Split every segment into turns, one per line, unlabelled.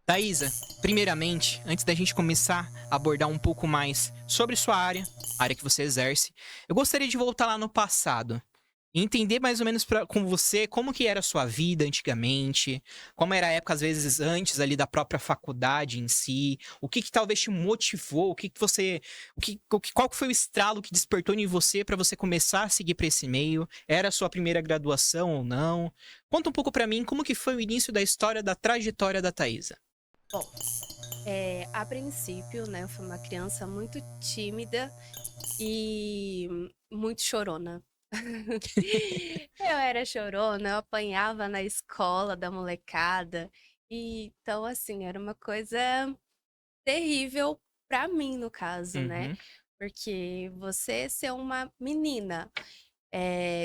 Thaisa, primeiramente, antes da gente começar a abordar um pouco mais sobre sua área, a área que você exerce, eu gostaria de voltar lá no passado e entender mais ou menos com você como que era a sua vida antigamente, como era a época, às vezes, antes ali da própria faculdade em si, o que talvez te motivou, o que que você, qual que foi o estralo que despertou em você para você começar a seguir para esse meio? Era a sua primeira graduação ou não? Conta um pouco para mim como que foi o início da história da trajetória da Thaisa.
Bom, a princípio, né, eu fui uma criança muito tímida e muito chorona. Eu era chorona, eu apanhava na escola da molecada. E, então, assim, era uma coisa terrível pra mim, no caso, né?
Uhum.
Porque você ser uma menina,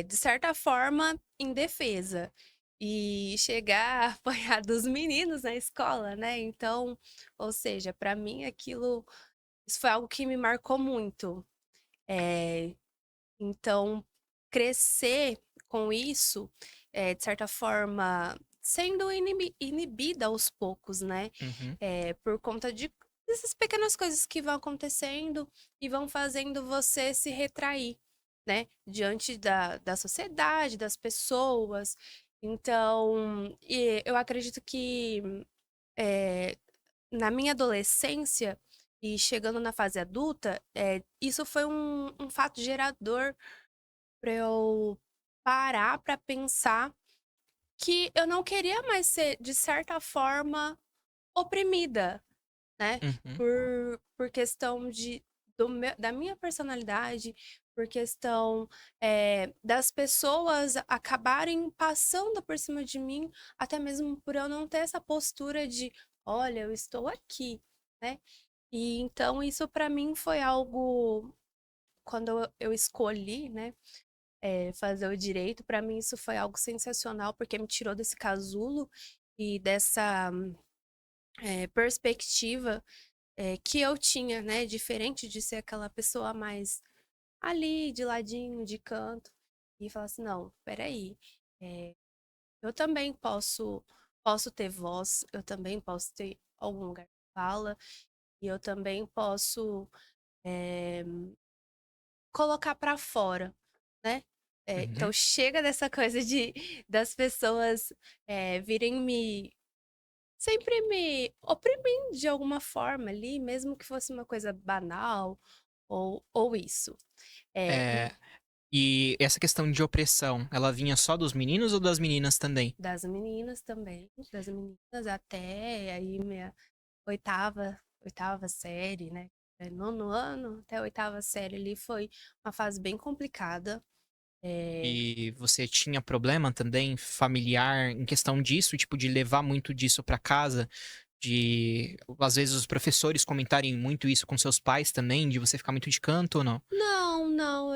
de certa forma, indefesa. E chegar a apanhar dos meninos na escola, né? Então, ou seja, pra mim aquilo, isso foi algo que me marcou muito. Eh, então, crescer com isso, de certa forma, sendo inibida aos poucos, né?
Uhum.
Por conta dessas pequenas coisas que vão acontecendo e vão fazendo você se retrair, né? Diante da sociedade, das pessoas. Então, eu acredito que eh, na minha adolescência e chegando na fase adulta, isso foi um fato gerador para eu parar para pensar que eu não queria mais ser, de certa forma, oprimida, né?
Uhum.
Por questão da minha personalidade, por questão das pessoas acabarem passando por cima de mim, até mesmo por eu não ter essa postura de, olha, eu estou aqui, né? E então isso para mim foi algo, quando eu escolhi, né, fazer o direito, para mim isso foi algo sensacional, porque me tirou desse casulo e dessa perspectiva que eu tinha, né? Diferente de ser aquela pessoa mais ali, de ladinho, de canto, e falar assim, não, peraí, é, eu também posso ter voz, eu também posso ter algum lugar de fala, e eu também posso é, colocar pra fora, né? Então
Uhum.
chega dessa coisa de das pessoas virem sempre me oprimindo de alguma forma ali, mesmo que fosse uma coisa banal ou isso. É,
É, e essa questão de opressão, ela vinha só dos meninos ou das meninas também?
das meninas também, das meninas até aí minha oitava série, né? Nono ano até a oitava série ali foi uma fase bem complicada. É,
E você tinha problema também familiar em questão disso, tipo, de levar muito disso pra casa? De, às vezes, os professores comentarem muito isso com seus pais também, de você ficar muito de canto ou não?
não, não,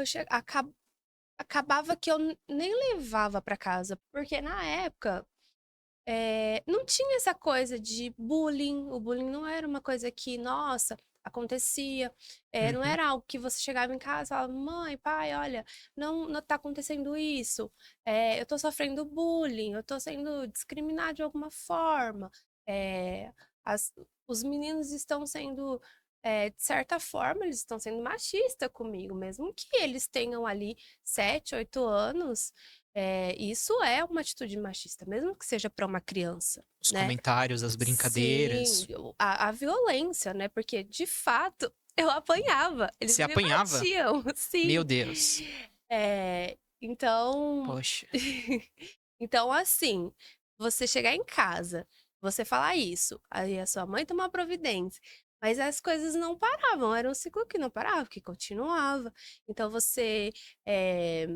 acabava que eu nem levava pra casa, porque na época não tinha essa coisa de bullying. O bullying não era uma coisa que, nossa, acontecia. Não
Uhum.
era algo que você chegava em casa e falava, mãe, pai, olha, não tá acontecendo isso. Eu tô sofrendo bullying, eu tô sendo discriminada de alguma forma. É, as- os meninos estão sendo, de certa forma, eles estão sendo machistas comigo, mesmo que eles tenham ali 7, 8 anos. Isso é uma atitude machista, mesmo que seja para uma criança,
Os
né?
comentários, as
Sim,
brincadeiras.
a violência, né? Porque de fato eu apanhava, eles
Você
me
apanhava?
batiam,
Meu
sim.
Deus.
Então,
Poxa.
então assim, você chegar em casa, você falar isso, aí a sua mãe tomar providência, mas as coisas não paravam, era um ciclo que não parava, que continuava. Então você eh,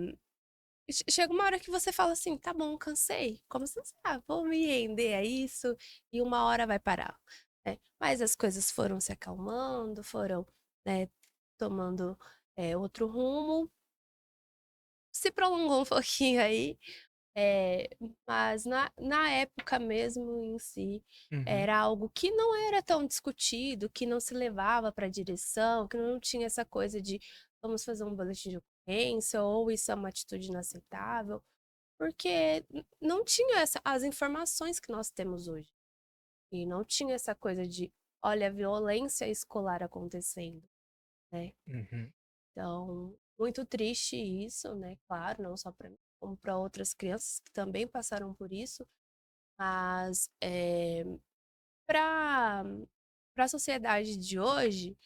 chega uma hora que você fala assim, tá bom, cansei. Como você sabe, vou me render a isso e uma hora vai parar, né? Mas as coisas foram se acalmando, foram, né, tomando outro rumo. Se prolongou um pouquinho aí, é, mas na época mesmo em si,
Uhum.
era algo que não era tão discutido, que não se levava para a direção, que não tinha essa coisa de vamos fazer um boletim de ocorrência, ou isso é uma atitude inaceitável. Porque não tinha as informações que nós temos hoje. E não tinha essa coisa de, olha, a violência escolar acontecendo, né?
Uhum.
Então, muito triste isso, né? Claro, não só para mim, como para outras crianças que também passaram por isso. Mas para a sociedade de hoje,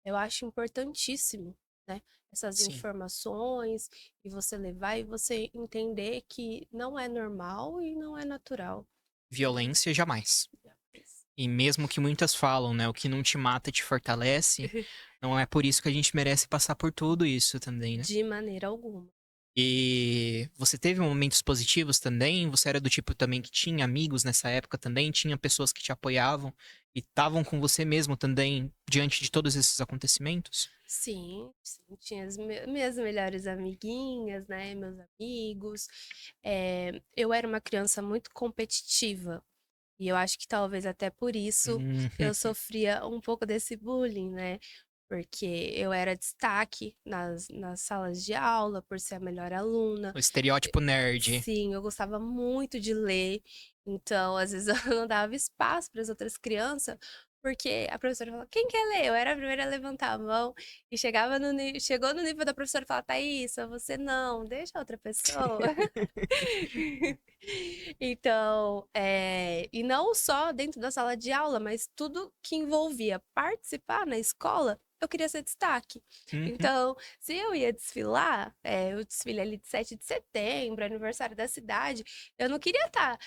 eu acho importantíssimo, né? Essas
Sim.
informações e você levar e você entender que não é normal e não é natural.
Violência jamais.
Jamais.
E mesmo que muitas falam, né, o que não te mata te fortalece, não é por isso que a gente merece passar por tudo isso também, né?
De maneira alguma.
E você teve momentos positivos também? Você era do tipo também que tinha amigos nessa época também? Tinha pessoas que te apoiavam e estavam com você mesmo também diante de todos esses acontecimentos?
Sim, sim, tinha as minhas melhores amiguinhas, né? Meus amigos. Eu era uma criança muito competitiva. E eu acho que talvez até por isso
Hum,
eu sofria um pouco desse bullying, né? Porque eu era destaque nas salas de aula por ser a melhor aluna.
o estereótipo nerd.
Sim, eu gostava muito de ler, então às vezes eu não dava espaço para as outras crianças, porque a professora falava, quem quer ler? Eu era a primeira a levantar a mão e chegou no nível da professora falar, Thaís, você não, deixa a outra pessoa. Então, e não só dentro da sala de aula, mas tudo que envolvia participar na escola, eu queria ser destaque.
Uhum.
Então, se eu ia desfilar, o desfile ali de 7 de setembro, aniversário da cidade, eu não queria estar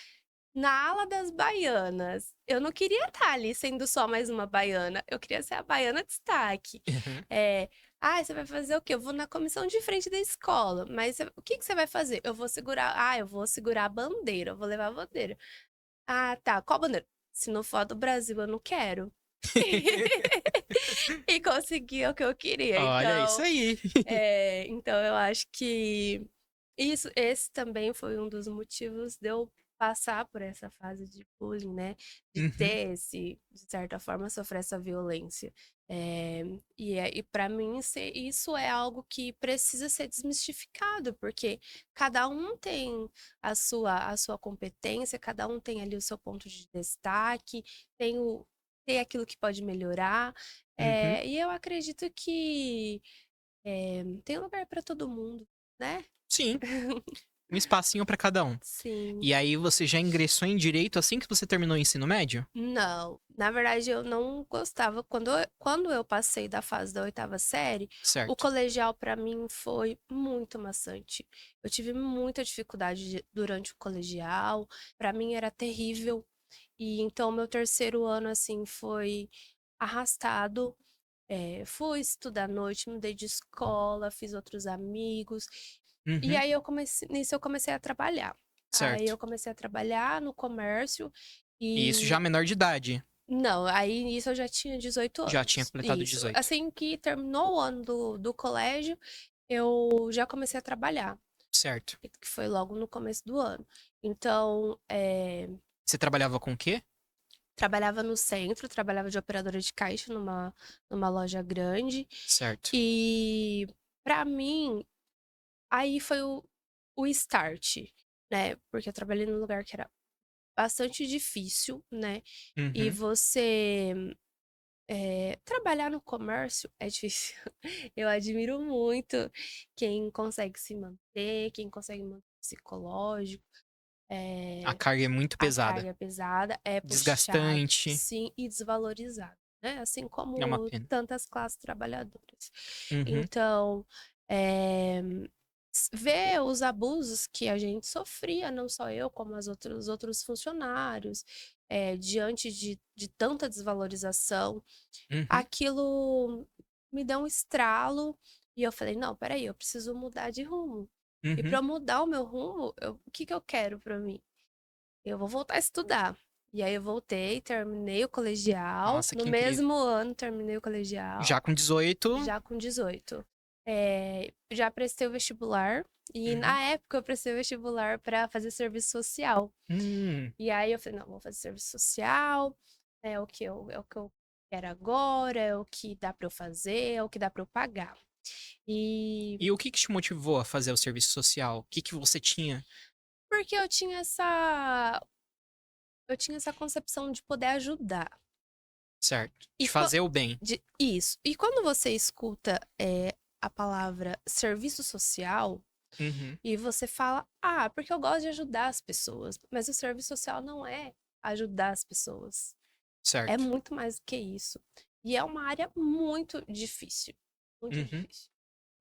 na ala das baianas. Eu não queria estar ali sendo só mais uma baiana. Eu queria ser a baiana destaque.
Uhum.
É, você vai fazer o quê? Eu vou na comissão de frente da escola. Mas o que que você vai fazer? Eu vou segurar a bandeira. Eu vou levar a bandeira. Ah, tá. Qual bandeira? Se não for a do Brasil, eu não quero. E consegui o que eu queria.
Olha, isso aí.
Então eu acho que esse também foi um dos motivos de eu passar por essa fase de bullying, né? De
Uhum.
ter de certa forma, sofrer essa violência. E para mim, isso é algo que precisa ser desmistificado, porque cada um tem a sua competência, cada um tem ali o seu ponto de destaque, tem aquilo que pode melhorar.
Uhum.
E eu acredito que tem lugar para todo mundo, né?
Sim, um espacinho pra cada um.
Sim.
E aí você já ingressou em direito assim que você terminou o ensino médio?
Não, na verdade eu não gostava. Quando eu passei da fase da oitava série, o
Certo.
colegial para mim foi muito maçante. Eu tive muita dificuldade durante o colegial, para mim era terrível. E então meu terceiro ano assim foi arrastado. Fui estudar à noite, mudei de escola, fiz outros amigos. E
Uhum.
aí nisso eu comecei a trabalhar. Aí
Certo.
eu comecei a trabalhar no comércio
E isso já
e
menor de idade.
não, aí nisso eu já tinha 18
Já tinha
anos.
completado
Isso.
18.
Assim que terminou o ano do colégio, eu já comecei a trabalhar,
Certo.
que foi logo no começo do ano. Então,
Você trabalhava com o quê?
trabalhava no centro, trabalhava de operadora de caixa numa loja grande.
Certo.
E para mim, aí foi o start, né? Porque eu trabalhei num lugar que era bastante difícil, né? E
Uhum.
trabalhar no comércio é difícil. Eu admiro muito quem consegue se manter, quem consegue manter o psicológico.
A
É,
carga é muito
a
pesada.
carga é pesada, é puxado,
Desgastante.
sim, e desvalorizado, né? Assim
É uma
como
pena.
tantas classes trabalhadoras.
Uhum.
Então, é, ver os abusos que a gente sofria, não só eu, como os outros funcionários, diante de tanta desvalorização,
Uhum.
aquilo me deu um estralo e eu falei, não, peraí, eu preciso mudar de rumo. E para
Uhum.
eu mudar o meu rumo, o que que eu quero para mim? Eu vou voltar a estudar. E aí eu voltei, terminei o colegial.
Nossa,
No
que incrível.
mesmo ano, terminei o colegial,
Já com 18.
já com 18. Já prestei o vestibular. E
Uhum.
na época eu prestei o vestibular para fazer serviço social.
Hum.
E aí eu falei, não, vou fazer serviço social, é o que eu quero agora, é o que dá para eu fazer, é o que dá para eu pagar. E
E o que que te motivou a fazer o serviço social? O que que você tinha?
porque eu tinha eu tinha essa concepção de poder ajudar.
Certo.
E
De fazer o bem.
isso. E quando você escuta a palavra serviço social,
Uhum.
e você fala, ah, porque eu gosto de ajudar as pessoas. Mas o serviço social não é ajudar as pessoas. É
Certo.
muito mais do que isso. E é uma área muito difícil. Muito
Uhum.
difícil.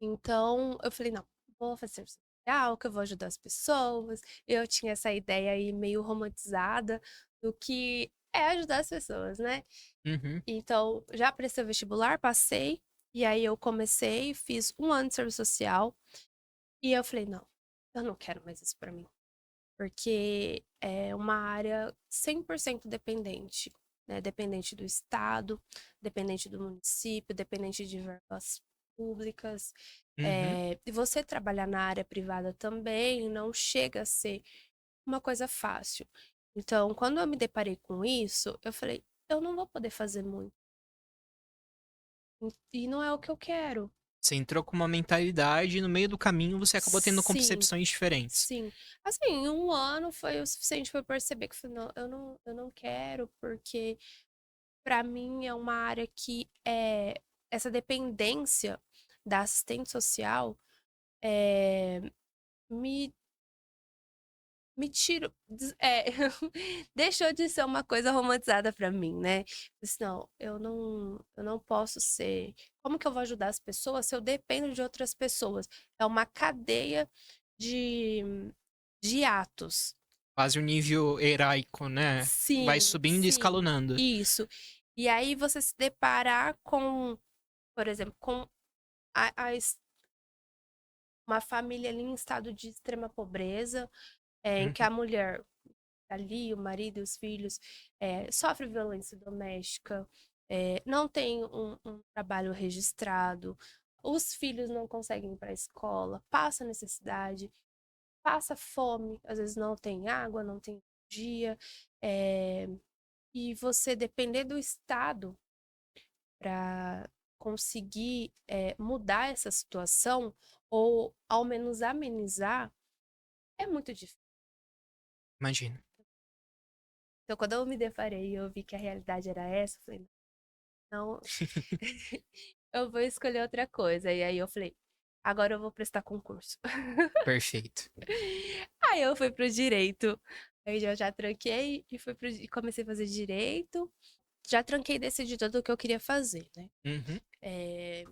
Então, eu falei, não, vou fazer serviço social, que eu vou ajudar as pessoas. Eu tinha essa ideia aí meio romantizada do que é ajudar as pessoas, né?
Uhum.
Então, já prestei o vestibular, passei. E aí eu comecei, fiz 1 ano de serviço social. E eu falei, não, eu não quero mais isso pra mim. Porque é uma área 100% dependente, né? Dependente do estado, dependente do município, dependente de verbas públicas.
Uhum.
E você trabalhar na área privada também não chega a ser uma coisa fácil. Então, quando eu me deparei com isso, eu falei, eu não vou poder fazer muito. E não é o que eu quero.
Você entrou com uma mentalidade e no meio do caminho você acabou tendo
Sim,
concepções diferentes.
sim. Assim, em 1 ano foi o suficiente para eu perceber que eu falei, não, eu não quero, porque para mim é uma área que essa dependência da assistente social é, me, me tira, deixou de ser uma coisa romantizada para mim, né? Disse, não, eu não posso ser. Como que eu vou ajudar as pessoas se eu dependo de outras pessoas? É uma cadeia de, de atos.
Quase o nível heróico, né? Vai
Sim,
subindo e
sim,
escalonando.
isso. E aí você se deparar com, por exemplo, com uma família ali em estado de extrema pobreza, em que
Uhum.
a mulher tá ali, o marido e os filhos, sofre violência doméstica, não tem um trabalho registrado, os filhos não conseguem ir para a escola, passa necessidade, passa fome, às vezes não tem água, não tem dia, é, e você depender do Estado para conseguir mudar essa situação ou ao menos amenizar, é muito difícil.
Imagina.
Então, quando eu me deparei e eu vi que a realidade era essa, eu falei, não, eu vou escolher outra coisa. E aí eu falei, agora eu vou prestar concurso.
Perfeito.
Aí eu fui pro direito. Aí eu já tranquei e comecei a fazer direito. Já tranquei e decidi tudo o que eu queria fazer, né?
Uhum.
É,